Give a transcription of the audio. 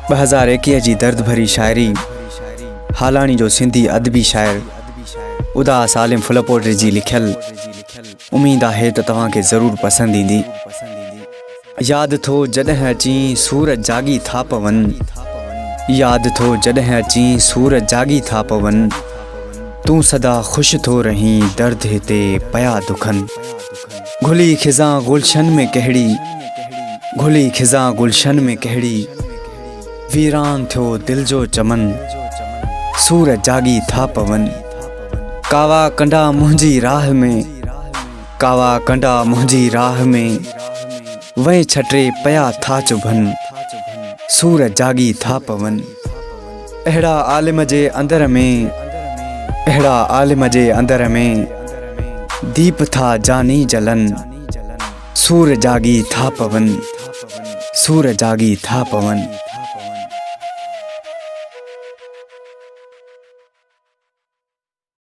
2021 जी दर्द भरी शायरी हालानी जो सिंधी अदबी शायर उदास आलिम फुलपोटे जी लिखियल। उम्मीद है तो तव्हांखे ज़रूर पसंद ईंदी। याद थो जॾहिं अची सूरज जागी था पवन, याद थो जॾहिं अची सूरज जागी था पवन, तू सदा खुश थो रही दर्द हिते पया दुखन। घुली खिज़ां गुलशन में कहिड़ी, घुली खिज़ां गुलशन में कहिड़ी, वीरान थियो दिल जो चमन, सूरज जागी था पवन। कावा कंडा मुंहिंजी राह में, कावा कंडा मुंहिंजी राह में, वहीं छटे पया था चुभन, सूरज जागी था पवन। अहिड़ा आलिम जे अंदर में, अहिड़ा आलिम जे अंदर में, दीप था जानी जलन, सूरज जागी था पवन, सूरज जागी था पवन।